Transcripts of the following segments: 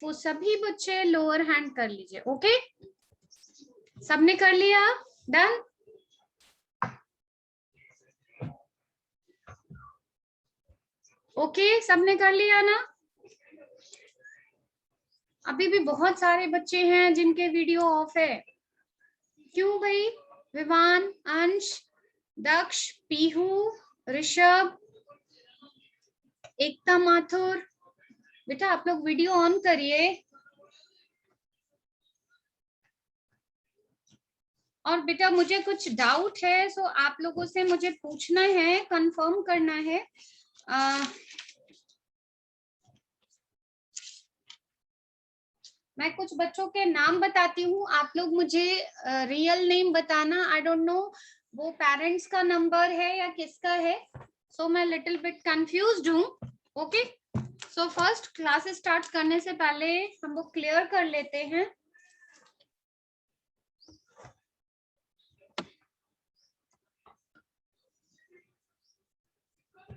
वो सभी बच्चे लोअर हैंड कर लीजिए। ओके, सबने कर लिया? डन? ओके, सबने कर लिया ना? अभी भी बहुत सारे बच्चे हैं जिनके वीडियो ऑफ है। क्यों भाई? विवान, अंश, दक्ष, पीहू, ऋषभ, एकता माथुर, बेटा आप लोग वीडियो ऑन करिए। और बेटा मुझे कुछ डाउट है, सो आप लोगों से मुझे पूछना है, कंफर्म करना है। मैं कुछ बच्चों के नाम बताती हूँ, आप लोग मुझे रियल नेम बताना। आई डोंट नो वो पेरेंट्स का नंबर है या किसका है, सो मैं लिटिल बिट कंफ्यूज्ड हूँ। Okay, so first class start करने से पहले हम लोग क्लियर कर लेते हैं।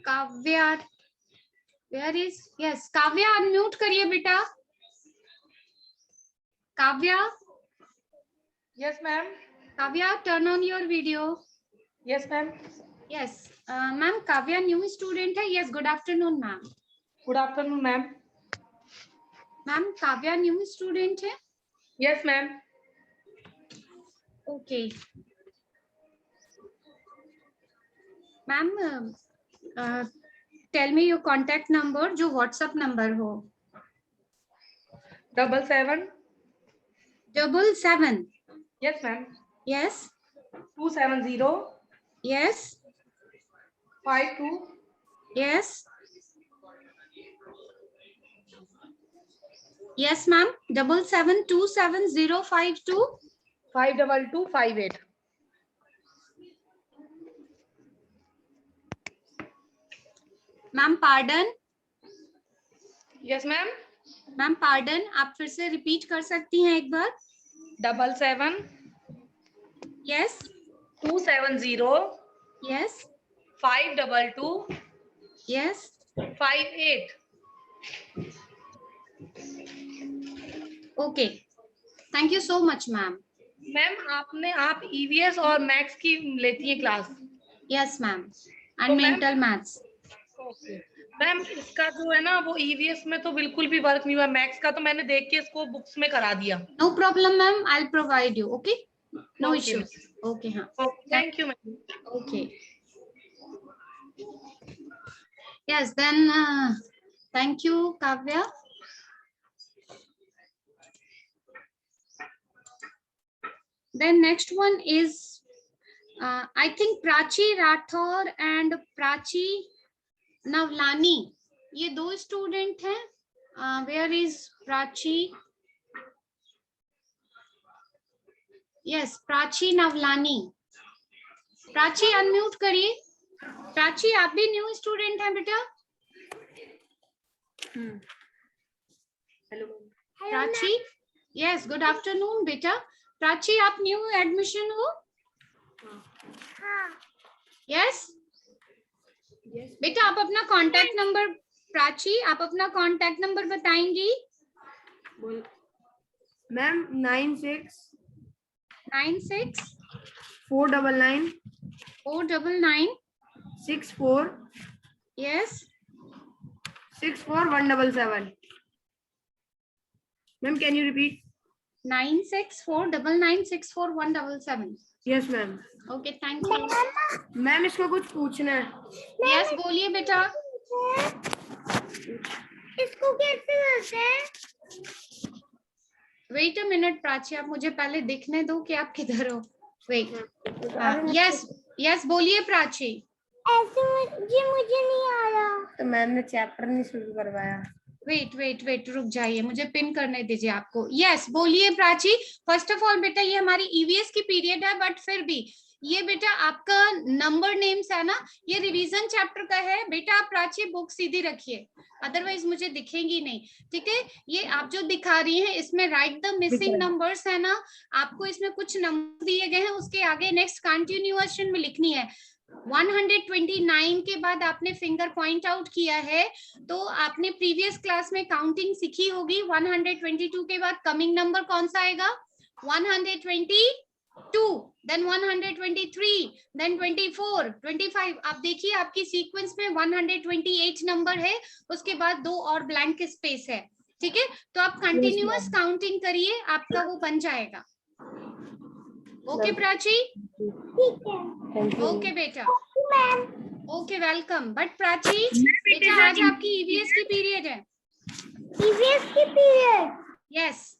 Kavya, where is? Yes, Kavya unmute करिए बेटा। Kavya? Yes ma'am. Kavya, turn on your video. Yes ma'am. Yes ma'am, Kavya new student है। Yes, good afternoon ma'am. Good afternoon ma'am. Ma'am Kavya new student है? Yes ma'am. Okay ma'am, tell me your contact number, जो WhatsApp number हो। 77 777? Yes ma'am. Yes 270 yes 52 yes yes ma'am, 77272052 52258। Ma'am pardon. Yes ma'am. Ma'am pardon, आप फिर से repeat कर सकती हैं एक बार? 77 yes 270 yes 522 yes 58। Okay, thank you so much ma'am. Ma'am आप ईवीएस और मैथ्स की लेती हैं क्लास? यस मैम, तो and ma'am mental maths. Okay ma'am, इसका जो है ना वो ईवीएस में तो बिल्कुल भी वर्क नहीं हुआ। मैथ्स का तो मैंने देख के इसको बुक्स में करा दिया। No problem ma'am, I will provide you. Okay, no okay issues. Okay, हाँ, thank you ma'am. Okay. Yes then, thank you Kavya. Then next one is, I think Prachi Rathor and Prachi Navlani, ये दो student हैं। Where is Prachi? Yes, Prachi Navlani। Prachi unmute करिए। प्राची आप भी new student हैं बेटा? Hello Prachi, yes good afternoon बेटा। प्राची आप न्यू एडमिशन हो? यस बेटा, आप अपना कांटेक्ट नंबर, प्राची आप अपना कांटेक्ट नंबर बताएंगी? Ma'am 96 499 64 yes 64177। Ma'am can you repeat? 9649964177। Yes ma'am. Okay, thank you ma'am. इसको कुछ पूछना है। यस बोलिए बेटा। इसको कैसे करते हैं? वेट अ मिनट प्राची, आप मुझे पहले दिखने दो कि आप किधर हो। वेट, यस यस बोलिए प्राची। ऐसे मुझे नहीं आ रहा। तो मैम ने चैप्टर नहीं शुरू करवाया। वेट रुक जाइए, मुझे पिन करने दीजिए आपको। यस बोलिए प्राची। फर्स्ट ऑफ ऑल बेटा, ये हमारी ईवीएस की पीरियड है, बट फिर भी ये बेटा आपका नंबर नेम्स है ना, ये रिवीजन चैप्टर का है बेटा। आप प्राची बुक सीधी रखिए, अदरवाइज मुझे दिखेंगी नहीं, ठीक है? ये आप जो दिखा रही हैं इसमें राइट द मिसिंग नंबर्स है ना, आपको इसमें कुछ नंबर दिए गए हैं, उसके आगे नेक्स्ट कंटिन्यूएशन में लिखनी है। 129 के बाद आपने फिंगर पॉइंट आउट किया है, तो आपने प्रीवियस क्लास में काउंटिंग सीखी होगी। 122 के बाद कमिंग नंबर कौन सा आएगा? 122, देन 123, देन 24, 25। आप देखिए आपकी सीक्वेंस में 128 नंबर है, उसके बाद 2 और ब्लैंक स्पेस है। ठीक है, तो आप कंटिन्यूअस काउंटिंग करिए, आपका वो बन जाएगा। ओके प्राची? ओके बेटा, ओके वेलकम। बट प्राची बेटा आज आपकी ईवीएस की पीरियड है। ईवीएस की period? Yes.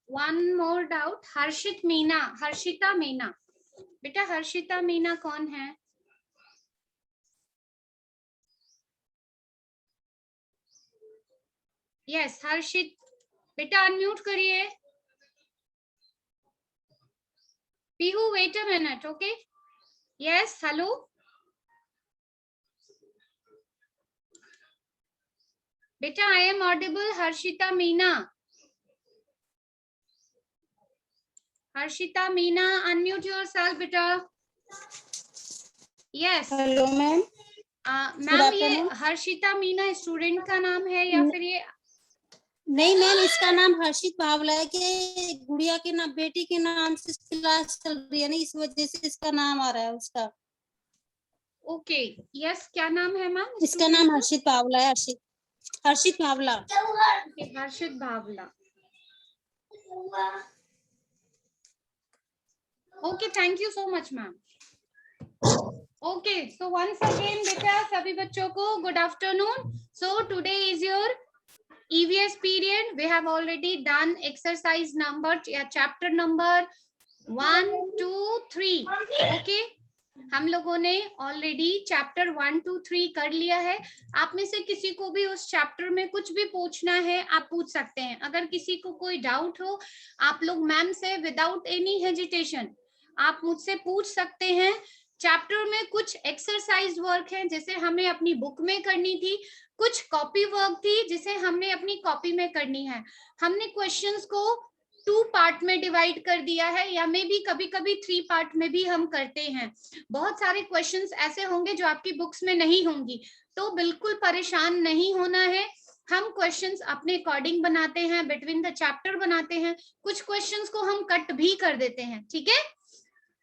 One more doubt, Harshita Meena. बेटा हर्षिता मीना कौन है? यस हर्षित, बेटा अनम्यूट करिए। Pihu wait a minute, okay. Yes hello, बेटा I am audible. Harshita Meena, Harshita Meena unmute yourself बेटा। Yes hello ma'am. मैम ये हर्षिता मीना स्टूडेंट का नाम है या फिर ये? नहीं मैम, इसका नाम हर्षित भावला है कि गुड़िया के नाम, बेटी के नाम से क्लास चल रही है ना, इस वजह से इसका नाम आ रहा है उसका। ओके यस, क्या नाम है मैम? इसका नाम हर्षित भावला है, Harshit Bhavla. Harshit Bhavla, okay thank you so much ma'am. Okay so once again बेटा सभी बच्चों को good afternoon. So today is your EVS period. We have already done exercise number chapter number 1, 2, 3. Okay. हम लोगों ने ऑलरेडी चैप्टर 1, 2, 3 कर लिया है। आप में से किसी को भी उस चैप्टर में कुछ भी पूछना है आप पूछ सकते हैं। अगर किसी को कोई डाउट हो आप लोग मैम से विदाउट एनी हेजिटेशन आप मुझसे पूछ सकते हैं। चैप्टर में कुछ एक्सरसाइज वर्क है जैसे हमें अपनी बुक में करनी थी, कुछ कॉपी वर्क थी जिसे हमने अपनी कॉपी में करनी है। हमने क्वेश्चंस को 2 पार्ट में डिवाइड कर दिया है या मे भी कभी कभी 3 पार्ट में भी हम करते हैं। बहुत सारे क्वेश्चंस ऐसे होंगे जो आपकी बुक्स में नहीं होंगी, तो बिल्कुल परेशान नहीं होना है। हम क्वेश्चंस अपने अकॉर्डिंग बनाते हैं, बिटवीन द चैप्टर बनाते हैं। कुछ क्वेश्चंस को हम कट भी कर देते हैं। ठीक है,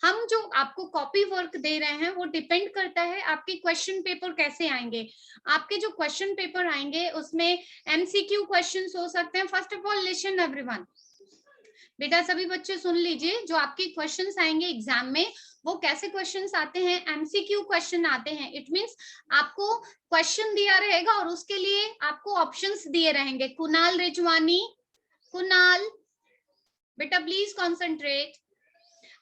हम जो आपको कॉपी वर्क दे रहे हैं वो डिपेंड करता है आपके क्वेश्चन पेपर कैसे आएंगे। आपके जो क्वेश्चन पेपर आएंगे उसमें एमसीक्यू क्वेश्चंस हो सकते हैं। First of all listen everyone, बेटा सभी बच्चे सुन लीजिए, जो आपके क्वेश्चंस आएंगे एग्जाम में वो कैसे क्वेश्चंस आते हैं? एमसीक्यू क्वेश्चन आते हैं। इट मींस आपको क्वेश्चन दिया रहेगा और उसके लिए आपको ऑप्शंस दिए रहेंगे। कुणाल रिजवानी, कुणाल बेटा प्लीज कॉन्सेंट्रेट।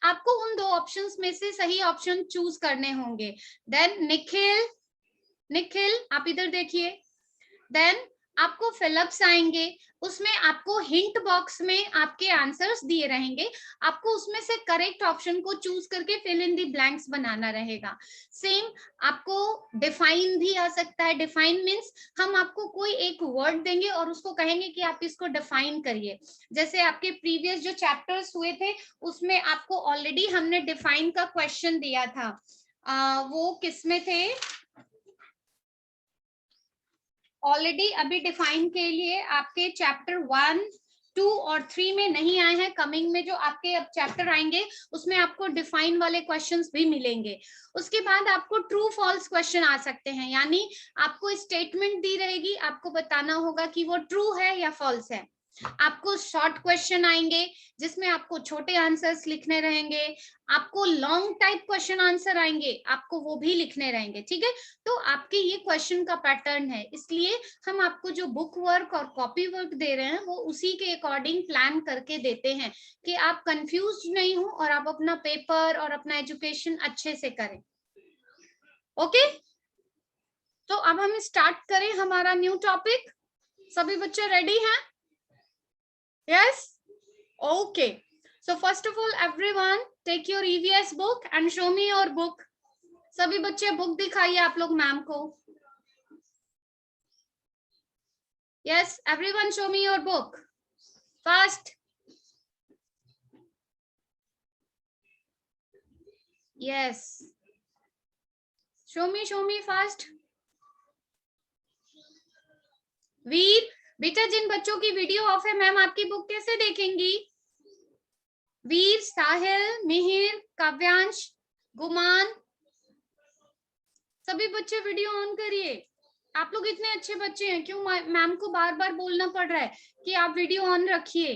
आपको उन 2 ऑप्शंस में से सही ऑप्शन चूज करने होंगे। देन निखिल, निखिल आप इधर देखिए। देन आपको फिलिप्स आएंगे, उसमें आपको हिंट बॉक्स में आपके आंसर्स दिए रहेंगे। आपको उसमें से करेक्ट ऑप्शन को चूज करके फिल इन दी ब्लैंक्स बनाना रहेगा। सेम आपको डिफाइन भी आ सकता है। डिफाइन मींस हम आपको कोई एक वर्ड देंगे और उसको कहेंगे कि आप इसको डिफाइन करिए। जैसे आपके प्रीवियस जो चैप्टर्स हुए थे उसमें आपको ऑलरेडी हमने डिफाइन का क्वेश्चन दिया था। वो किसमें थे? ऑलरेडी अभी डिफाइन के लिए आपके चैप्टर 1, 2 और 3 में नहीं आए हैं। कमिंग में जो आपके अब चैप्टर आएंगे उसमें आपको डिफाइन वाले क्वेश्चंस भी मिलेंगे। उसके बाद आपको ट्रू फॉल्स क्वेश्चन आ सकते हैं, यानी आपको स्टेटमेंट दी रहेगी, आपको बताना होगा कि वो ट्रू है या फॉल्स है। आपको शॉर्ट क्वेश्चन आएंगे जिसमें आपको छोटे आंसर्स लिखने रहेंगे। आपको लॉन्ग टाइप क्वेश्चन आंसर आएंगे, आपको वो भी लिखने रहेंगे। ठीक है, तो आपके ये क्वेश्चन का पैटर्न है, इसलिए हम आपको जो बुक वर्क और कॉपी वर्क दे रहे हैं वो उसी के अकॉर्डिंग प्लान करके देते हैं कि आप कंफ्यूज नहीं हो और आप अपना पेपर और अपना एजुकेशन अच्छे से करें। ओके, तो अब हम स्टार्ट करें हमारा न्यू टॉपिक। सभी बच्चे रेडी हैं? Yes? Okay. So first of all, everyone take your EVS book and show me your book. सभी बच्चे बुक दिखाइए आप लोग मैम को। Yes, everyone show me your book. Fast. Yes, show me fast. Veer, बेटा जिन बच्चों की वीडियो ऑफ है मैम आपकी बुक कैसे देखेंगी? वीर, साहिल, मिहिर, काव्यांश, गुमान, सभी बच्चे वीडियो ऑन करिए। आप लोग इतने अच्छे बच्चे हैं, क्यों मैम को बार बार बोलना पड़ रहा है कि आप वीडियो ऑन रखिए?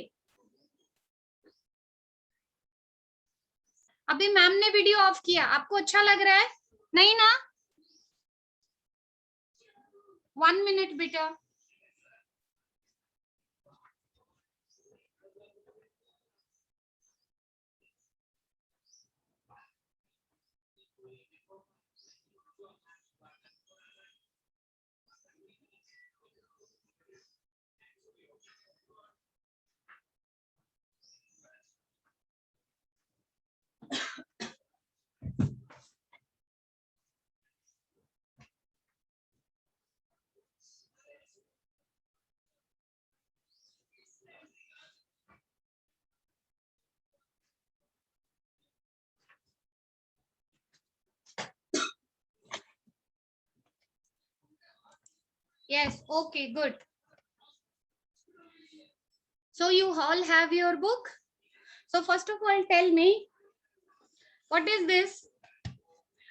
अभी मैम ने वीडियो ऑफ किया, आपको अच्छा लग रहा है? नहीं ना? 1 मिनट बेटा। Yes, okay, good. So you all have your book. So first of all, tell me, what is this?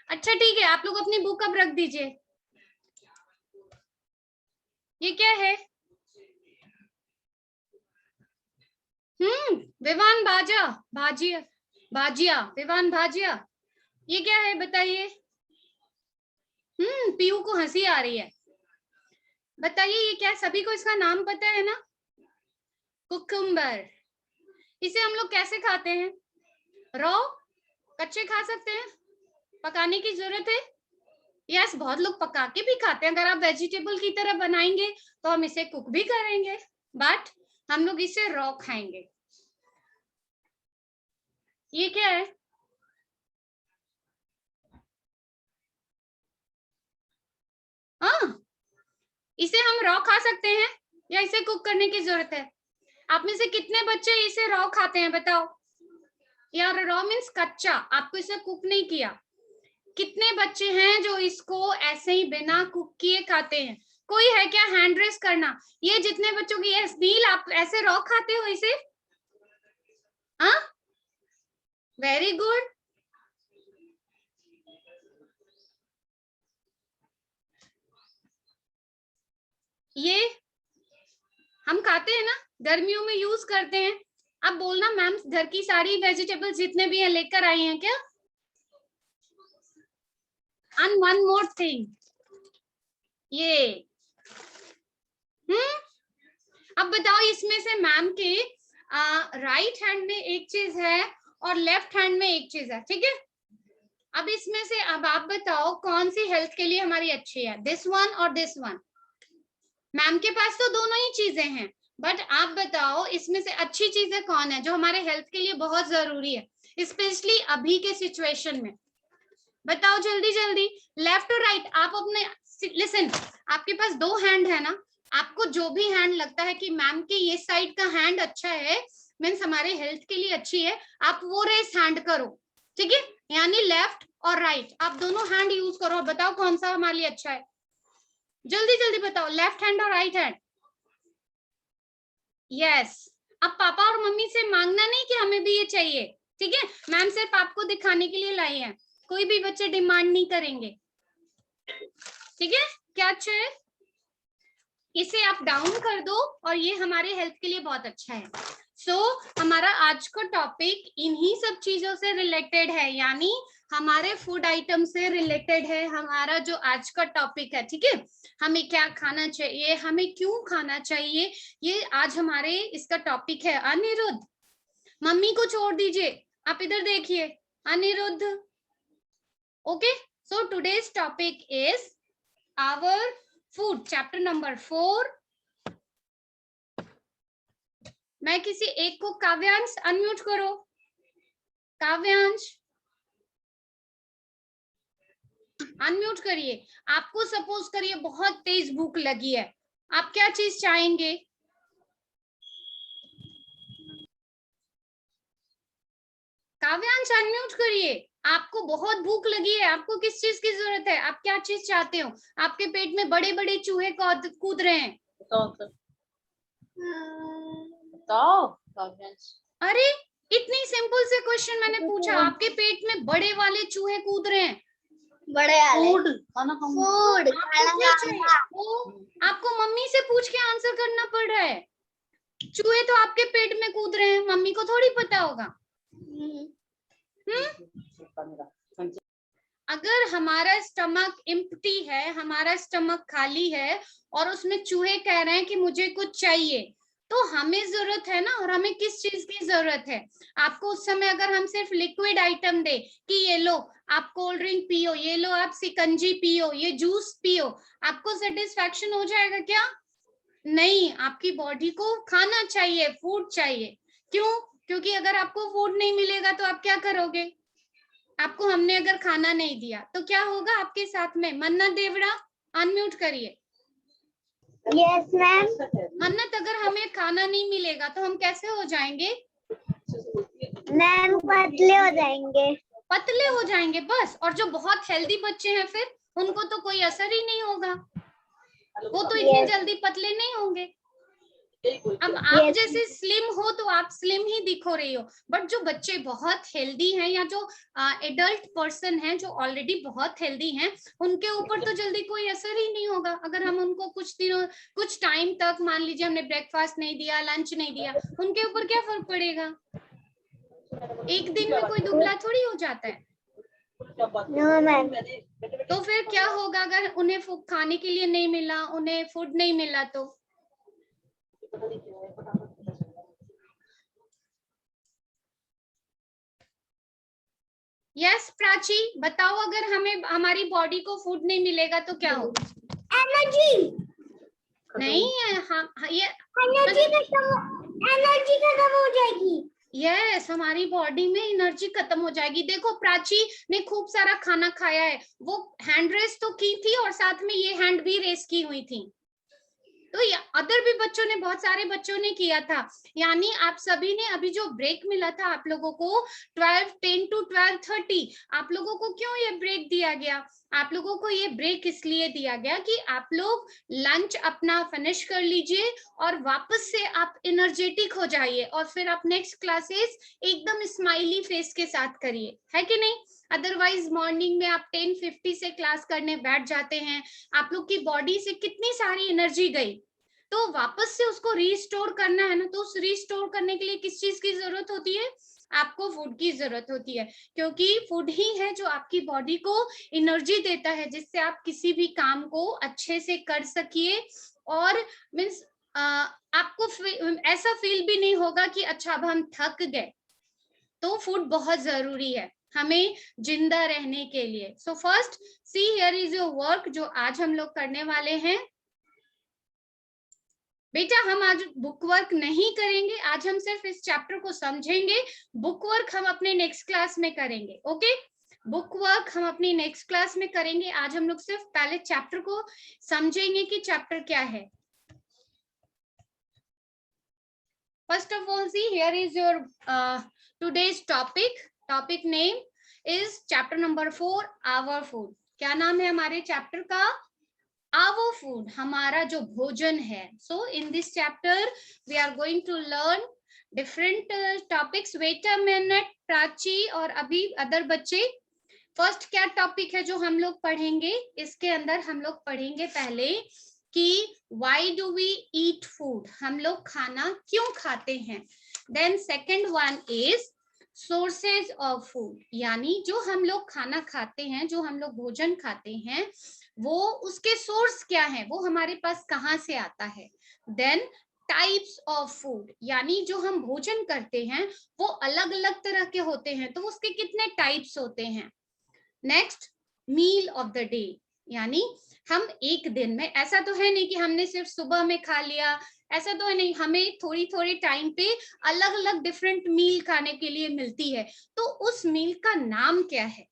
अच्छा ठीक है, आप लोग अपनी बुक अब रख दीजिए। ये क्या है? विवान बाजा, भाजिया, भाजिया, विवान भाजिया, ये क्या है बताइए? पीयू को हंसी आ रही है। बताइए ये क्या? सभी को इसका नाम पता है ना? कुकुम्बर। इसे हम लोग कैसे खाते हैं? रॉ, कच्चे खा सकते हैं? पकाने की जरूरत है? यस, बहुत लोग पका के भी खाते हैं। अगर आप वेजिटेबल की तरह बनाएंगे तो हम इसे कुक भी करेंगे, बट हम लोग इसे रॉ खाएंगे। ये क्या है? हाँ, इसे हम रॉ खा सकते हैं या इसे कुक करने की जरूरत है? आप में से कितने बच्चे इसे रॉ खाते हैं बताओ? यार रॉ मीन्स कच्चा, आपको इसे कुक नहीं किया। कितने बच्चे हैं जो इसको ऐसे ही बिना कुक किए खाते हैं? कोई है क्या? हैंड रेस करना। ये जितने बच्चों की, यस नील, आप ऐसे रॉ खाते हो इसे? हाँ, वेरी गुड। ये हम खाते हैं ना, गर्मियों में यूज करते हैं। अब बोलना मैम घर की सारी वेजिटेबल्स जितने भी हैं लेकर आई हैं क्या? एंड वन मोर थिंग, ये अब बताओ इसमें से मैम के राइट हैंड में एक चीज है और लेफ्ट हैंड में एक चीज है, ठीक है? अब इसमें से अब आप बताओ कौन सी हेल्थ के लिए हमारी अच्छी है, दिस वन और दिस वन? मैम के पास तो दोनों ही चीजें हैं, बट आप बताओ इसमें से अच्छी चीजें कौन है जो हमारे हेल्थ के लिए बहुत जरूरी है, स्पेशली अभी के सिचुएशन में? बताओ जल्दी जल्दी, लेफ्ट और राइट। आप अपने लिसन, आपके पास दो हैंड है ना, आपको जो भी हैंड लगता है कि मैम के ये साइड का हैंड अच्छा है, मीन्स हमारे हेल्थ के लिए अच्छी है, आप वो रेस हैंड करो, ठीक है? यानी लेफ्ट और राइट आप दोनों हैंड यूज करो और बताओ कौन सा हमारे लिए अच्छा है। जल्दी जल्दी बताओ, लेफ्ट हैंड और राइट हैंड? यस। अब पापा और मम्मी से मांगना नहीं कि हमें भी ये चाहिए, ठीक है? मैम सिर्फ आपको दिखाने के लिए लाई है, कोई भी बच्चे डिमांड नहीं करेंगे, ठीक है? क्या अच्छा है? इसे आप डाउन कर दो और ये हमारे हेल्थ के लिए बहुत अच्छा है। सो हमारा आज का टॉपिक इन्हीं सब चीजों से रिलेटेड है, यानी हमारे फूड आइटम से रिलेटेड है हमारा जो आज का टॉपिक है, ठीक है? हमें क्या खाना चाहिए, हमें क्यों खाना चाहिए, ये आज हमारे इसका टॉपिक है। अनिरुद्ध, मम्मी को छोड़ दीजिए, आप इधर देखिए। Aniruddh, okay? So today's topic is our food, chapter number 4। मैं किसी एक को, काव्यांश अनम्यूट करो, काव्यांश अनम्यूट करिए। आपको सपोज करिए बहुत तेज भूख लगी है, आप क्या चीज चाहेंगे? काव्यांश अनम्यूट करिए। आपको बहुत भूख लगी है, आपको किस चीज की जरूरत है, आप क्या चीज चाहते हो? आपके पेट में बड़े बड़े चूहे कूद रहे हैं। अरे इतनी सिंपल से क्वेश्चन मैंने पूछा, आपके पेट में बड़े वाले चूहे कूद रहे हैं। बड़े फूड फूड आपको क्या चाहिए? आपको मम्मी से पूछ के आंसर करना पड़ रहा है। चूहे तो आपके पेट में कूद रहे हैं, मम्मी को थोड़ी पता होगा। अगर हमारा स्टमक एम्प्टी है, हमारा स्टमक खाली है और उसमें चूहे कह रहे हैं कि मुझे कुछ चाहिए, तो हमें जरूरत है ना। और हमें किस चीज की जरूरत है? आपको उस समय अगर हम सिर्फ लिक्विड आइटम दे कि ये लो आप कोल्ड ड्रिंक पियो, ये लो आप सिकंजी पियो, ये जूस पियो, आपको सेटिस्फैक्शन हो जाएगा क्या? नहीं, आपकी बॉडी को खाना चाहिए, फूड चाहिए। क्यों? क्योंकि अगर आपको फूड नहीं मिलेगा तो आप क्या करोगे? आपको हमने अगर खाना नहीं दिया तो क्या होगा आपके साथ में? मन्नत देवड़ा अनम्यूट करिए। Yes ma'am. मन्नत, अगर हमें खाना नहीं मिलेगा तो हम कैसे हो जाएंगे? मैम पतले हो जाएंगे। पतले हो जाएंगे बस। और जो बहुत हेल्दी बच्चे हैं फिर उनको तो कोई असर ही नहीं होगा, वो तो इतने जल्दी पतले नहीं होंगे। अब आप जैसे स्लिम हो तो आप स्लिम ही दिखो रही हो, बट जो बच्चे बहुत हेल्दी हैं या जो एडल्ट पर्सन हैं जो ऑलरेडी बहुत हेल्दी हैं, उनके ऊपर तो जल्दी कोई असर ही नहीं होगा। अगर हम उनको कुछ टाइम तक, मान लीजिए हमने ब्रेकफास्ट नहीं दिया, लंच नहीं दिया, उनके ऊपर क्या फर्क पड़ेगा? एक दिन में कोई दुबला थोड़ी हो जाता है। No ma'am. तो फिर क्या होगा अगर उन्हें खाने के लिए नहीं मिला, उन्हें फूड नहीं मिला तो? यस प्राची बताओ, अगर हमें हमारी बॉडी को फूड नहीं मिलेगा तो क्या होगा? एनर्जी नहीं है। हाँ, ये एनर्जी खत्म हो जाएगी। यस, हमारी बॉडी में एनर्जी खत्म हो जाएगी। देखो प्राची ने खूब सारा खाना खाया है, वो हैंड रेस तो की थी और साथ में ये हैंड भी रेस की हुई थी, तो अदर भी बच्चों ने, बहुत सारे बच्चों ने किया था। यानी आप सभी ने अभी जो ब्रेक मिला था आप लोगों को 10 to 12:30, आप लोगों को क्यों ये ब्रेक दिया गया? आप लोगों को ये ब्रेक इसलिए दिया गया कि आप लोग लंच अपना फिनिश कर लीजिए और वापस से आप एनर्जेटिक हो जाइए और फिर आप नेक्स्ट क्लासेस एकदम स्माइली फेस के साथ करिए, है कि नहीं? अदरवाइज मॉर्निंग में आप 10:50 से क्लास करने बैठ जाते हैं, आप लोग की बॉडी से कितनी सारी एनर्जी गई, तो वापस से उसको रिस्टोर करना है ना। तो उस रिस्टोर करने के लिए किस चीज की जरूरत होती है? आपको फूड की जरूरत होती है, क्योंकि फूड ही है जो आपकी बॉडी को एनर्जी देता है, जिससे आप किसी भी काम को अच्छे से कर सकिए और मीन्स आपको ऐसा फील भी नहीं होगा कि अच्छा अब हम थक गए। तो फूड बहुत जरूरी है हमें जिंदा रहने के लिए। So first C here is your work, जो आज हम लोग करने वाले हैं। बेटा हम आज बुक वर्क नहीं करेंगे, आज हम सिर्फ इस चैप्टर को समझेंगे। बुक वर्क हम अपने नेक्स्ट क्लास में करेंगे। ओके, बुक वर्क हम अपनी नेक्स्ट क्लास में करेंगे। आज हम लोग सिर्फ पहले चैप्टर को समझेंगे कि चैप्टर क्या है। First of all see here is your today's topic. Topic name is chapter number 4 our food. क्या नाम है हमारे चैप्टर का? आवर फूड, हमारा जो भोजन है। So in this chapter we are going to learn different topics. Wait a minute Prachi और अभी अदर बच्चे, फर्स्ट क्या टॉपिक है जो हम लोग पढ़ेंगे? इसके अंदर हम लोग पढ़ेंगे पहले कि why do we eat food, हम लोग खाना क्यों खाते हैं। Then second one is sources of food, यानी जो हम लोग खाना खाते हैं, जो हम लोग भोजन खाते हैं, वो उसके सोर्स क्या है, वो हमारे पास कहाँ से आता है। देन टाइप्स ऑफ फूड, यानी जो हम भोजन करते हैं वो अलग अलग तरह के होते हैं, तो उसके कितने टाइप्स होते हैं। Next meal of the day, यानी हम एक दिन में, ऐसा तो है नहीं कि हमने सिर्फ सुबह में खा लिया, ऐसा तो है नहीं, हमें थोड़ी थोड़ी टाइम पे अलग अलग डिफरेंट मील खाने के लिए मिलती है, तो उस मील का नाम क्या है।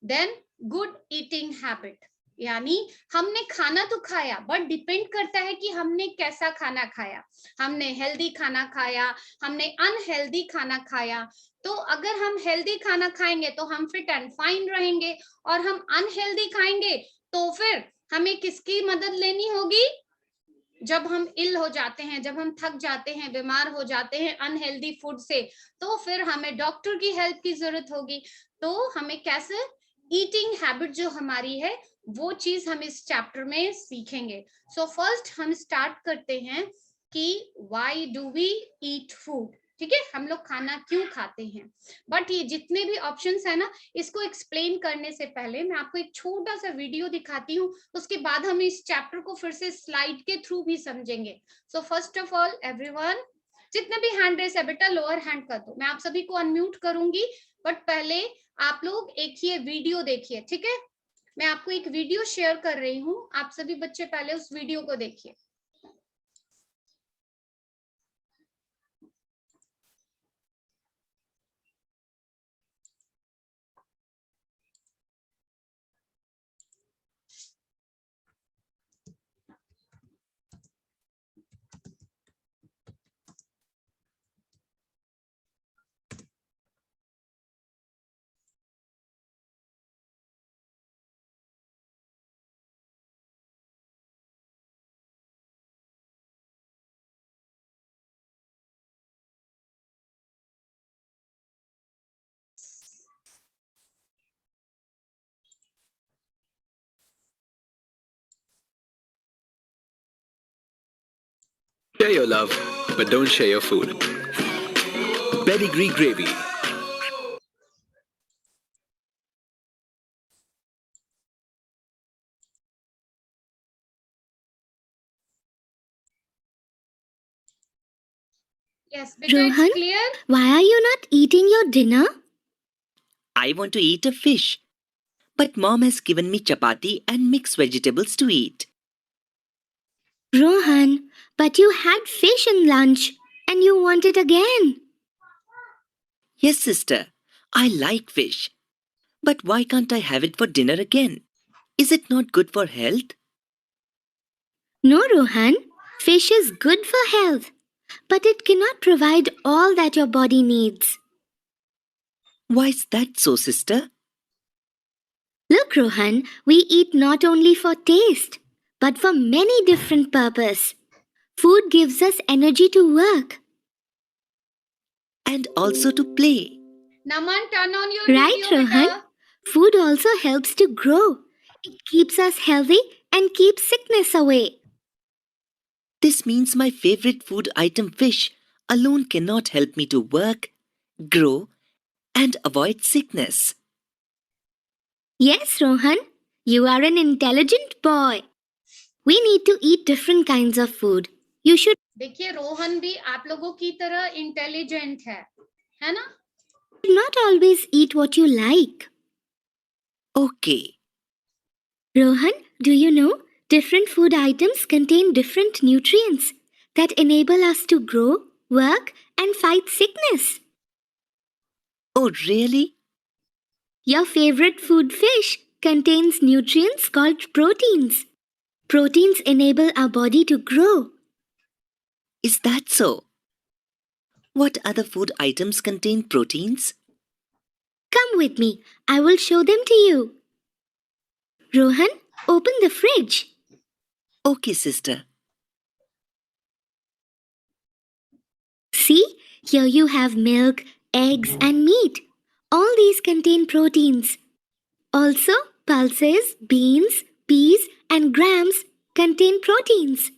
देन गुड ईटिंग हैबिट, यानी हमने खाना तो खाया बट डिपेंड करता है कि हमने कैसा खाना खाया। हमने हेल्दी खाना खाया, हमने अनहेल्दी खाना खाया, तो अगर हम हेल्दी खाना खाएंगे तो हम फिट एंड फाइन रहेंगे, और हम अनहेल्दी खाएंगे तो फिर हमें किसकी मदद लेनी होगी? जब हम इल हो जाते हैं, जब हम थक जाते हैं, बीमार हो जाते हैं अनहेल्दी फूड से, तो फिर हमें डॉक्टर की हेल्प की जरूरत होगी। तो हमें कैसे ईटिंग हैबिट जो हमारी है वो चीज हम इस चैप्टर में सीखेंगे। सो फर्स्ट हम स्टार्ट करते हैं कि why do we eat food. ठीक है, हम लोग खाना क्यों खाते हैं। बट ये जितने भी ऑप्शंस है ना, इसको एक्सप्लेन करने से पहले मैं आपको एक छोटा सा वीडियो दिखाती हूँ, उसके बाद हम इस चैप्टर को फिर से स्लाइड के थ्रू भी समझेंगे। सो फर्स्ट ऑफ ऑल एवरीवन, जितने भी हैंड रेस है बेटा लोअर हैंड कर दो, मैं आप सभी को अनम्यूट करूंगी, बट पहले आप लोग एक ये वीडियो देखिए। ठीक है, मैं आपको एक वीडियो शेयर कर रही हूँ, आप सभी बच्चे पहले उस वीडियो को देखिए। Share your love, but don't share your food. Pedigree Gravy. Yes, beta, it's Rohan? clear? Why are you not eating your dinner? I want to eat a fish. But mom has given me chapati and mixed vegetables to eat. Rohan, but you had fish in lunch and you want it again. Yes, sister, I like fish. But why can't I have it for dinner again? Is it not good for health? No, Rohan, fish is good for health, but it cannot provide all that your body needs. Why is that so, sister? Look, Rohan, we eat not only for taste, but for many different purposes. Food gives us energy to work. And also to play. Naman, turn on your Right, video, Rohan? beta. Food also helps to grow. It keeps us healthy and keeps sickness away. This means my favorite food item fish alone cannot help me to work, grow, and avoid sickness. Yes, Rohan, you are an intelligent boy. We need to eat different kinds of food. You should देखिए रोहन भी आप लोगों की तरह intelligent है ना? not always eat what you like. Okay. Rohan, do you know different food items contain different nutrients that enable us to grow, work, and fight sickness? Oh, really? Your favorite food fish contains nutrients called proteins. Proteins enable our body to grow. Is that so? What other food items contain proteins? Come with me. I will show them to you. Rohan, open the fridge. Okay, sister. See, here you have milk, eggs, and meat. All these contain proteins. Also, pulses, beans, peas, and grams contain proteins.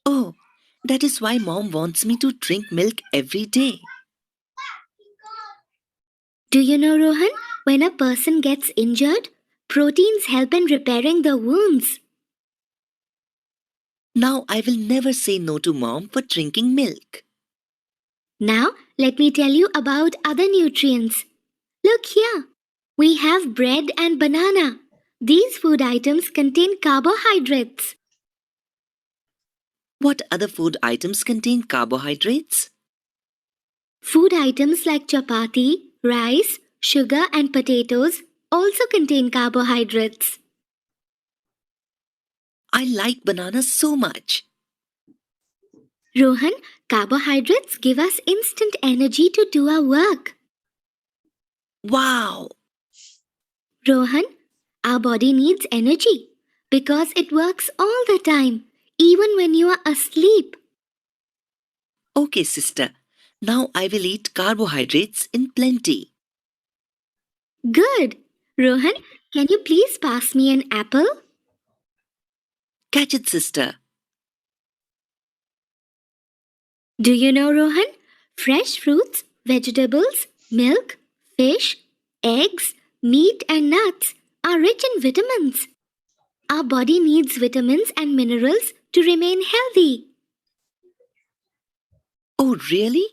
Oh, that is why mom wants me to drink milk every day. Do you know, Rohan, when a person gets injured, proteins help in repairing the wounds. Now I will never say no to mom for drinking milk. Now, let me tell you about other nutrients. Look here. We have bread and banana. These food items contain carbohydrates. What other food items contain carbohydrates? Food items like chapati, rice, sugar, and potatoes also contain carbohydrates. I like bananas so much. Rohan, carbohydrates give us instant energy to do our work. Wow! Rohan, our body needs energy because it works all the time, even when you are asleep. Okay, sister. Now I will eat carbohydrates in plenty. Good. Rohan, can you please pass me an apple? Catch it, sister. Do you know, Rohan? Fresh fruits, vegetables, milk, fish, eggs, meat, and nuts are rich in vitamins. Our body needs vitamins and minerals to remain healthy. Oh, really?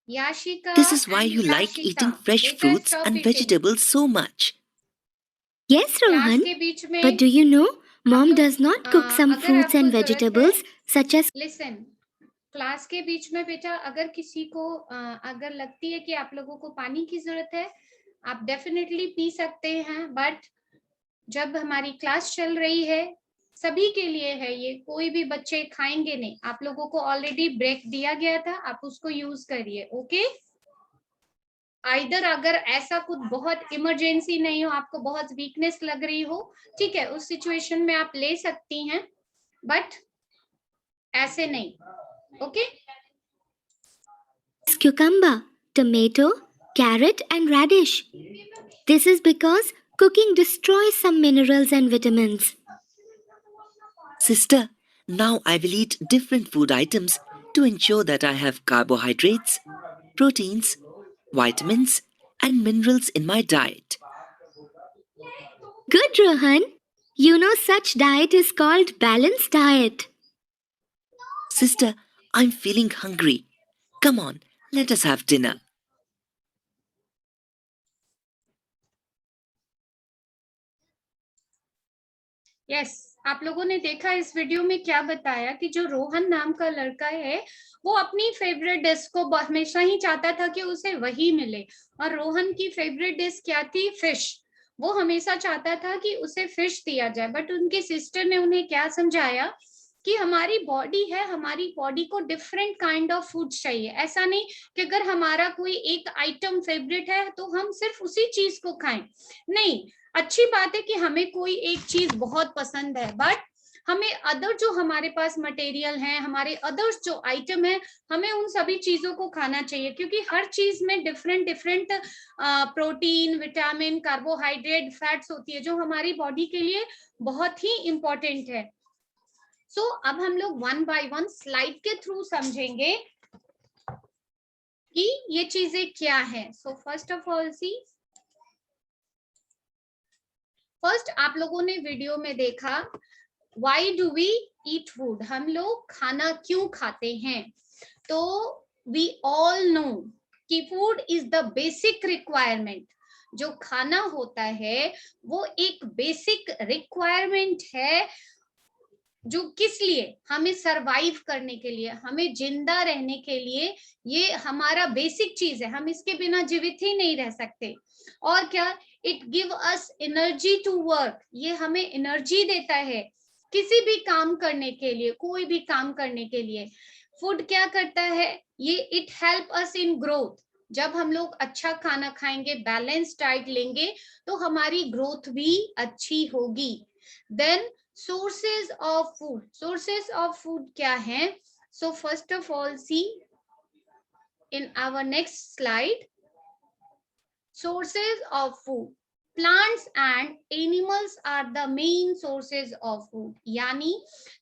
Yashika This is why and you like eating Yashita, fresh beta fruits stop and eating. vegetables so much. Yes, class Rohan. के बीच में But do you know, Mom लोग, does not cook some अगर fruits आपको and जरूरत है, vegetables such as listen, class के बीच में बेटा अगर किसी को अगर लगती है कि आप लोगों को पानी की जरूरत है, आप डेफिनेटली पी सकते हैं, बट जब हमारी क्लास चल रही है सभी के लिए है ये, कोई भी बच्चे खाएंगे नहीं, आप लोगों को ऑलरेडी ब्रेक दिया गया था, आप उसको यूज करिए. ओके, आइदर अगर ऐसा कुछ बहुत इमरजेंसी नहीं हो, आपको बहुत वीकनेस लग रही हो, ठीक है, उस सिचुएशन में आप ले सकती हैं, बट ऐसे नहीं. Okay, cucumber, tomato, carrot, and radish. This is because cooking destroys some minerals and vitamins. Sister, now I will eat different food items to ensure that I have carbohydrates, proteins, vitamins, and minerals in my diet. Good, Rohan. You know such diet is called balanced diet. Sister, I'm feeling hungry. Come on, let us have dinner. Yes, आप लोगों ने देखा इस video में क्या बताया कि जो रोहन नाम का लड़का है वो अपनी फेवरेट डिश को हमेशा ही चाहता था कि उसे वही मिले, और रोहन की फेवरेट डिश क्या थी? फिश. वो हमेशा चाहता था कि उसे फिश दिया जाए, बट उनकी सिस्टर ने उन्हें क्या समझाया कि हमारी बॉडी है, हमारी बॉडी को डिफरेंट काइंड ऑफ फूड चाहिए. ऐसा नहीं कि अगर हमारा कोई एक आइटम फेवरेट है तो हम सिर्फ उसी चीज को खाएं. नहीं, अच्छी बात है कि हमें कोई एक चीज बहुत पसंद है, बट हमें अदर जो हमारे पास मटेरियल है, हमारे अदर्स जो आइटम है, हमें उन सभी चीजों को खाना चाहिए, क्योंकि हर चीज में different different protein, vitamin, carbohydrate, fats होती है जो हमारी बॉडी के लिए बहुत ही इंपॉर्टेंट है. सो अब हम लोग वन बाय वन स्लाइड के थ्रू समझेंगे कि ये चीजें क्या है. So first of all see, first आप लोगों ने वीडियो में देखा why do we eat food, हम लोग खाना क्यों खाते हैं. तो वी ऑल नो कि food is the basic requirement. जो खाना होता है वो एक बेसिक रिक्वायरमेंट है, जो किस लिए? हमें सरवाइव करने के लिए, हमें जिंदा रहने के लिए. ये हमारा बेसिक चीज है, हम इसके बिना जीवित ही नहीं रह सकते. और क्या? It give us energy to work, ये हमें एनर्जी देता है किसी भी काम करने के लिए, कोई भी काम करने के लिए. फूड क्या करता है? ये it help us in growth. जब हम लोग अच्छा खाना खाएंगे, बैलेंस डाइट लेंगे, तो हमारी ग्रोथ भी अच्छी होगी. Then sources of food, sources of food क्या है? So first of all see in our next slide, sources of food. Plants and animals are the main sources of food. यानी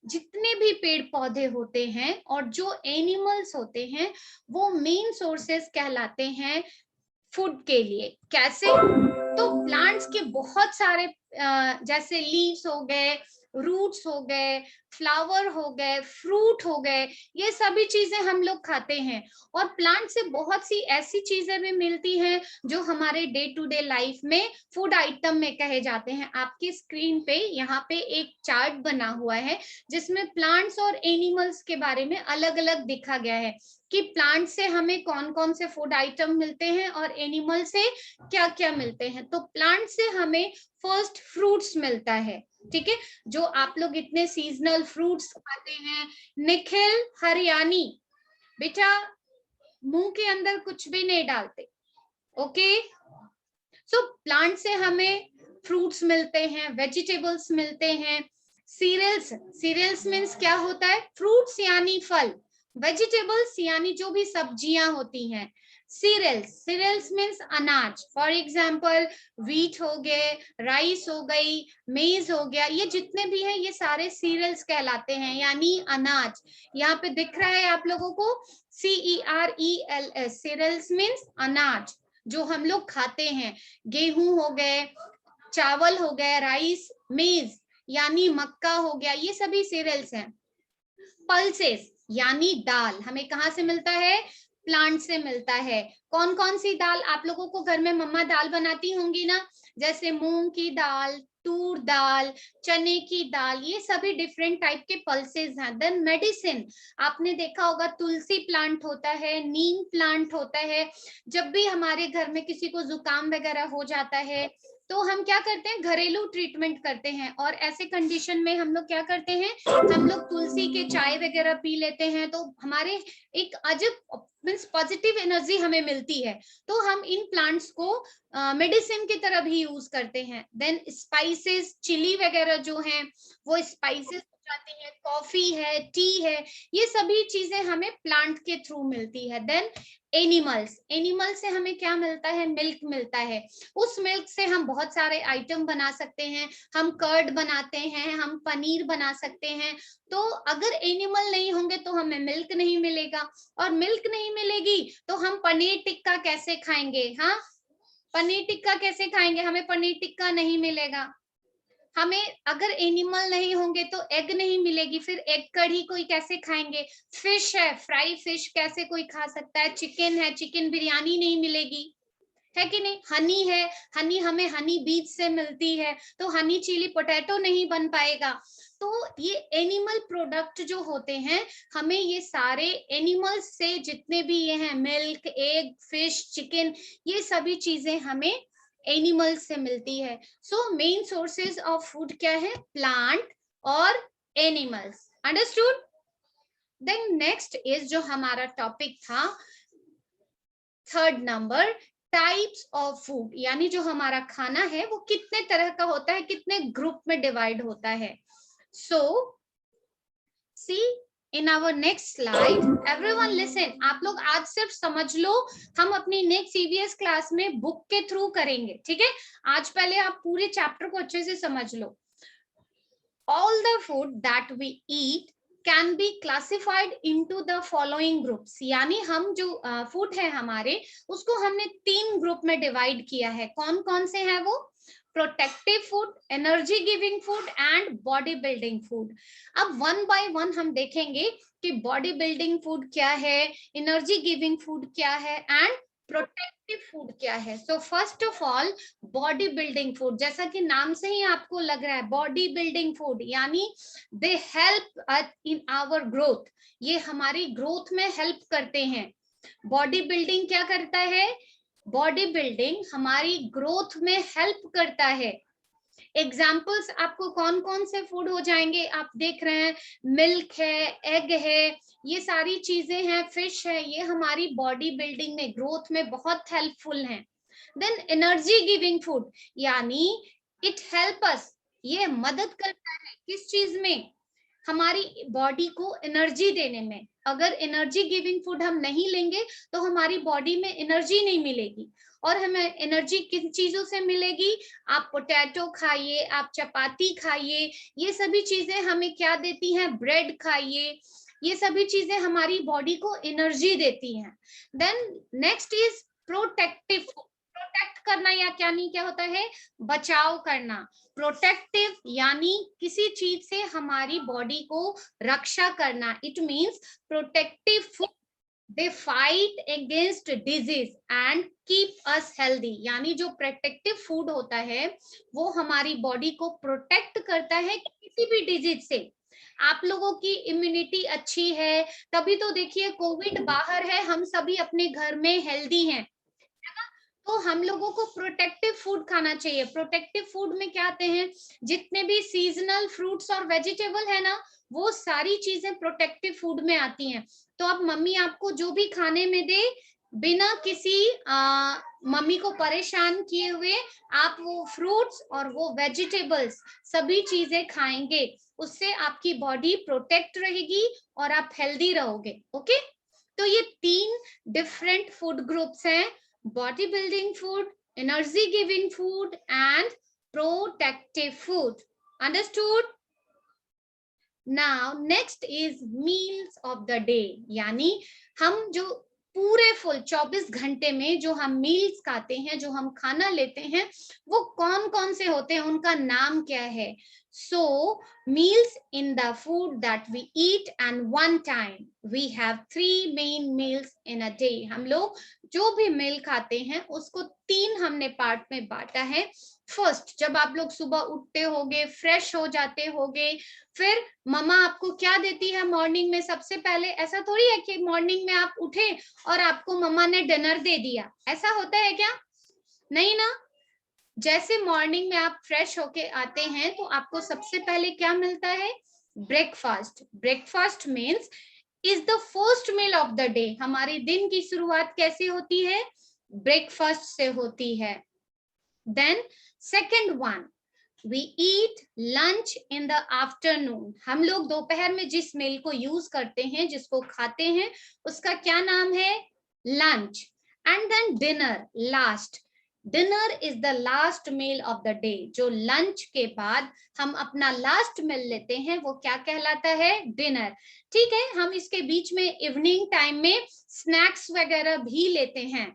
जितने भी पेड़ पौधे होते हैं और जो एनिमल्स होते हैं वो मेन सोर्सेस कहलाते हैं फूड के लिए. कैसे? तो प्लांट्स के बहुत सारे जैसे लीव्स हो गए, रूट्स हो गए, फ्लावर हो गए, फ्रूट हो गए, ये सभी चीजें हम लोग खाते हैं. और प्लांट से बहुत सी ऐसी चीजें भी मिलती हैं जो हमारे डे टू डे लाइफ में फूड आइटम में कहे जाते हैं. आपकी स्क्रीन पे यहाँ पे एक चार्ट बना हुआ है जिसमें प्लांट्स और एनिमल्स के बारे में अलग अलग दिखा गया है. कि प्लांट से हमें कौन कौन से फूड आइटम मिलते हैं और एनिमल से क्या क्या मिलते हैं। तो प्लांट से हमें फर्स्ट फ्रूट्स मिलता है, ठीक है, जो आप लोग इतने सीजनल फ्रूट्स खाते हैं। निखिल हरियाणी, बेटा मुंह के अंदर कुछ भी नहीं डालते, ओके। सो प्लांट से हमें फ्रूट्स मिलते हैं, वेजिटेबल्स मिलते हैं। सीरियल्स, सीरियल्स मीन्स क्या होता है, फ्रूट्स यानी फल, वेजिटेबल्स यानी जो भी सब्जियां होती हैं। सीरियल्स, सीरियल्स मीन्स अनाज, फॉर एग्जाम्पल व्हीट हो गए, राइस हो गई, मेज हो गया, ये जितने भी हैं ये सारे सीरियल्स कहलाते हैं, यानी अनाज। यहाँ पे दिख रहा है आप लोगों को CERELS, सीरियल्स मीन्स अनाज जो हम लोग खाते हैं। गेहूं हो गए, चावल हो गए, राइस, मेज यानी मक्का हो गया, ये सभी सीरियल्स हैं। पल्सेस यानी दाल, हमें कहाँ से मिलता है, प्लांट से मिलता है। कौन कौन सी दाल, आप लोगों को घर में मम्मा दाल बनाती होंगी ना, जैसे मूंग की दाल, तूर दाल, चने की दाल, ये सभी डिफरेंट टाइप के पल्सेस हैं। देन मेडिसिन, आपने देखा होगा तुलसी प्लांट होता है, नीम प्लांट होता है। जब भी हमारे घर में किसी को जुकाम वगैरह हो जाता है तो हम क्या करते हैं, घरेलू ट्रीटमेंट करते हैं, और ऐसे कंडीशन में हम लोग क्या करते हैं, हम लोग तुलसी के चाय वगैरह पी लेते हैं, तो हमारे एक अजब मीन्स पॉजिटिव एनर्जी हमें मिलती है। तो हम इन प्लांट्स को मेडिसिन की तरह भी यूज करते हैं। देन स्पाइसेस, चिली वगैरह जो हैं वो स्पाइसेस जाती है, कॉफी है, टी है, ये सभी चीजें हमें प्लांट के थ्रू मिलती है। देन एनिमल्स, एनिमल से हमें क्या मिलता है, मिल्क मिलता है। उस मिल्क से हम बहुत सारे आइटम बना सकते हैं, हम कर्ड बनाते हैं, हम पनीर बना सकते हैं। तो अगर एनिमल नहीं होंगे तो हमें मिल्क नहीं मिलेगा, और मिल्क नहीं मिलेगी तो हम पनीर टिक्का कैसे खाएंगे, हाँ पनीर टिक्का कैसे खाएंगे, हमें पनीर टिक्का नहीं मिलेगा। हमें अगर एनिमल नहीं होंगे तो एग नहीं मिलेगी, फिर एग कढ़ी कोई कैसे खाएंगे। फिश है, फ्राई फिश कैसे कोई खा सकता है। चिकन है, चिकन बिरयानी नहीं मिलेगी, है कि नहीं। हनी है, हनी हमें हनी बीज से मिलती है, तो हनी चिली पोटैटो नहीं बन पाएगा। तो ये एनिमल प्रोडक्ट जो होते हैं, हमें ये सारे एनिमल्स से जितने भी ये हैं, मिल्क, एग, फिश, चिकन, ये सभी चीजें हमें एनिमल्स से मिलती है। So main sources of food क्या है, प्लांट और animals, understood. Then next is जो हमारा टॉपिक था third number, types of food, यानी जो हमारा खाना है वो कितने तरह का होता है, कितने ग्रुप में डिवाइड होता है। So see in our next slide, everyone listen, आप लोग आज सिर्फ समझ लो, हम अपनी नेक्स्ट CBS क्लास में बुक के थ्रू करेंगे, ठीक है। आज पहले आप पूरे चैप्टर को अच्छे से समझ लो। All the food that we eat can be classified into the following groups, यानी हम जो फूड है हमारे, उसको हमने 3 ग्रुप में डिवाइड किया है। कौन कौन से हैं वो, protective food, energy giving food and body building food. अब वन बाय वन हम देखेंगे कि बॉडी बिल्डिंग फूड क्या है, एनर्जी गिविंग फूड क्या है एंड प्रोटेक्टिव फूड क्या है। So first of all body building food, जैसा कि नाम से ही आपको लग रहा है बॉडी बिल्डिंग फूड, यानी they help us in our growth, ये हमारी ग्रोथ में हेल्प करते हैं। बॉडी बिल्डिंग क्या करता है, बॉडी बिल्डिंग हमारी ग्रोथ में हेल्प करता है। एग्जाम्पल्स आपको कौन कौन से फूड हो जाएंगे, आप देख रहे हैं, मिल्क है, एग है, ये सारी चीजें हैं, फिश है, ये हमारी बॉडी बिल्डिंग में, ग्रोथ में बहुत हेल्पफुल हैं। देन एनर्जी गिविंग फूड, यानी इट हेल्प अस, ये मदद करता है किस चीज में, हमारी बॉडी को एनर्जी देने में। अगर एनर्जी गिविंग फूड हम नहीं लेंगे तो हमारी बॉडी में एनर्जी नहीं मिलेगी। और हमें एनर्जी किन चीजों से मिलेगी, आप पोटैटो खाइए, आप चपाती खाइए, ये सभी चीजें हमें क्या देती हैं, ब्रेड खाइए, ये सभी चीजें हमारी बॉडी को एनर्जी देती हैं। Then next is protective food, protect करना या क्या नहीं क्या होता है, बचाव करना। प्रोटेक्टिव यानी किसी चीज से हमारी बॉडी को रक्षा करना, it means protective food they fight against disease and keep us healthy, यानी जो प्रोटेक्टिव फूड होता है वो हमारी बॉडी को प्रोटेक्ट करता है किसी भी डिजीज से। आप लोगों की इम्यूनिटी अच्छी है, तभी तो देखिए कोविड बाहर है, हम सभी अपने घर में हेल्दी हैं, तो हम लोगों को प्रोटेक्टिव फूड खाना चाहिए। प्रोटेक्टिव फूड में क्या आते हैं, जितने भी सीजनल फ्रूट्स और वेजिटेबल है ना, वो सारी चीजें प्रोटेक्टिव फूड में आती हैं। तो अब मम्मी आपको जो भी खाने में दे, बिना किसी मम्मी को परेशान किए हुए आप वो फ्रूट्स और वो वेजिटेबल्स सभी चीजें खाएंगे, उससे आपकी बॉडी प्रोटेक्ट रहेगी और आप हेल्दी रहोगे। ओके, तो ये 3 डिफरेंट फूड ग्रुप्स हैं, body building food, energy giving food and protective food. Understood? Now next is meals of the day, यानी हम जो पूरे फुल 24 घंटे में जो हम मील्स खाते हैं, जो हम खाना लेते हैं, वो कौन कौन से होते हैं, उनका नाम क्या है। So meals in the food that we eat, and one time we have 3 main meals in a day. हम लोग जो भी मील खाते हैं उसको 3 हमने पार्ट में बांटा है। फर्स्ट, जब आप लोग सुबह उठते होगे, फ्रेश हो जाते होगे, फिर मम्मा आपको क्या देती है मॉर्निंग में, सबसे पहले ऐसा थोड़ी है कि मॉर्निंग में आप उठे और आपको मम्मा ने डिनर दे दिया, ऐसा होता है क्या? नहीं ना। जैसे मॉर्निंग में आप फ्रेश होके आते हैं तो आपको सबसे पहले क्या मिलता है, breakfast. Breakfast means is the first meal of the day. हमारी दिन की शुरुआत कैसे होती है, ब्रेकफास्ट से होती है। Then second one, we eat lunch in the afternoon. हम लोग दोपहर में जिस मील को यूज करते हैं, जिसको खाते हैं, उसका क्या नाम है, lunch. And then dinner, last. Dinner is the last meal of the day. जो लंच के बाद हम अपना लास्ट मील लेते हैं वो क्या कहलाता है, डिनर। ठीक है, हम इसके बीच में इवनिंग टाइम में स्नैक्स वगैरह भी लेते हैं,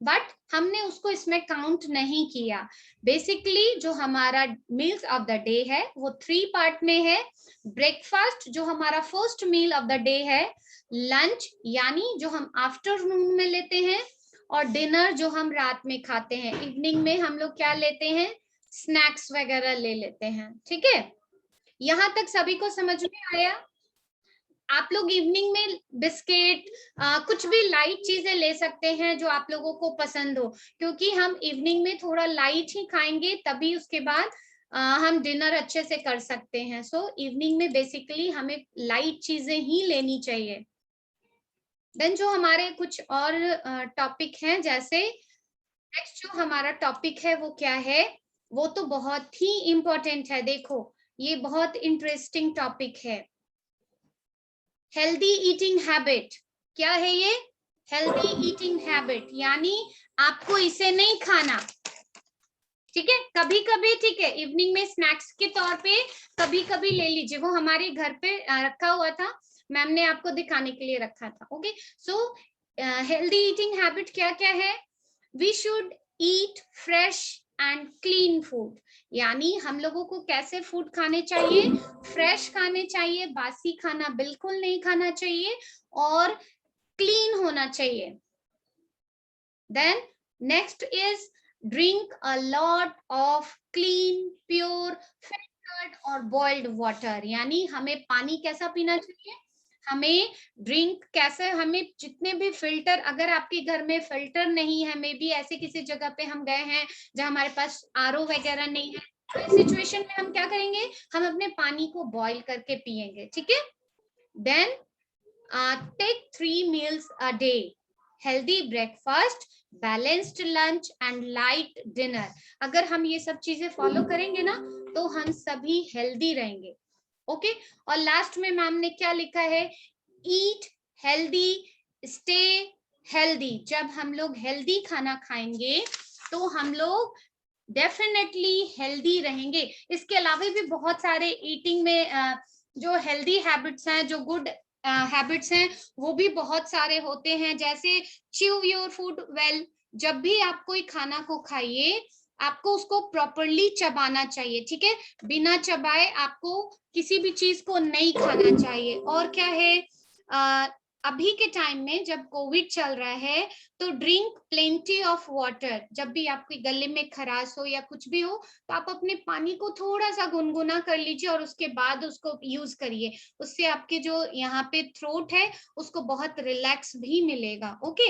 बट हमने उसको इसमें काउंट नहीं किया। बेसिकली जो हमारा मील्स ऑफ द डे है वो 3 पार्ट में है। ब्रेकफास्ट जो हमारा first meal of the day है, लंच यानी जो हम आफ्टरनून में लेते हैं, और डिनर जो हम रात में खाते हैं। इवनिंग में हम लोग क्या लेते हैं, स्नैक्स वगैरह ले लेते हैं। ठीक है, यहां तक सभी को समझ में आया? आप लोग इवनिंग में बिस्किट कुछ भी लाइट चीजें ले सकते हैं जो आप लोगों को पसंद हो, क्योंकि हम इवनिंग में थोड़ा लाइट ही खाएंगे, तभी उसके बाद हम डिनर अच्छे से कर सकते हैं। सो इवनिंग में बेसिकली हमें लाइट चीजें ही लेनी चाहिए। देन जो हमारे कुछ और टॉपिक हैं, जैसे नेक्स्ट जो हमारा टॉपिक है वो क्या है, वो तो बहुत ही इंपॉर्टेंट है। देखो ये बहुत इंटरेस्टिंग टॉपिक है, हेल्दी ईटिंग हैबिट। क्या है ये, हेल्दी ईटिंग हैबिट, यानी आपको इसे नहीं खाना। ठीक है, कभी कभी ठीक है, इवनिंग में स्नैक्स के तौर पे कभी कभी ले लीजिए। वो हमारे घर पे रखा हुआ था, मैम ने आपको दिखाने के लिए रखा था। Okay, so healthy eating habit क्या क्या है, we should eat fresh and clean food. यानी हम लोगों को कैसे फूड खाने चाहिए, फ्रेश खाने चाहिए, बासी खाना बिल्कुल नहीं खाना चाहिए, और क्लीन होना चाहिए। Then next is drink a lot of clean pure filtered और बॉइल्ड वाटर। यानी हमें पानी कैसा पीना चाहिए, हमें ड्रिंक कैसे, हमें जितने भी फिल्टर, अगर आपके घर में फिल्टर नहीं है, मे बी ऐसे किसी जगह पे हम गए हैं जहां हमारे पास आरओ वगैरह नहीं है, तो इस सिचुएशन में हम क्या करेंगे, हम अपने पानी को बॉईल करके पिएंगे। ठीक है, then take 3 meals a day, healthy breakfast, balanced lunch and light dinner. अगर हम ये सब चीजें फॉलो करेंगे ना तो हम सभी हेल्दी रहेंगे। ओके, और लास्ट में मैम ने क्या लिखा है, ईट हेल्दी स्टे हेल्दी। जब हम लोग हेल्दी खाना खाएंगे तो हम लोग डेफिनेटली हेल्दी रहेंगे। इसके अलावा भी बहुत सारे ईटिंग में जो हेल्दी हैबिट्स हैं, जो गुड हैबिट्स हैं, वो भी बहुत सारे होते हैं। जैसे च्यू योर फूड वेल, जब भी आप कोई खाना को खाइए आपको उसको प्रॉपरली चबाना चाहिए। ठीक है, बिना चबाए आपको किसी भी चीज को नहीं खाना चाहिए। और क्या है, अभी के टाइम में जब कोविड चल रहा है तो ड्रिंक प्लेंटी ऑफ वाटर। जब भी आपके गले में खराश हो या कुछ भी हो तो आप अपने पानी को थोड़ा सा गुनगुना कर लीजिए और उसके बाद उसको यूज करिए। उससे आपके जो यहाँ पे थ्रोट है उसको बहुत रिलैक्स भी मिलेगा। ओके,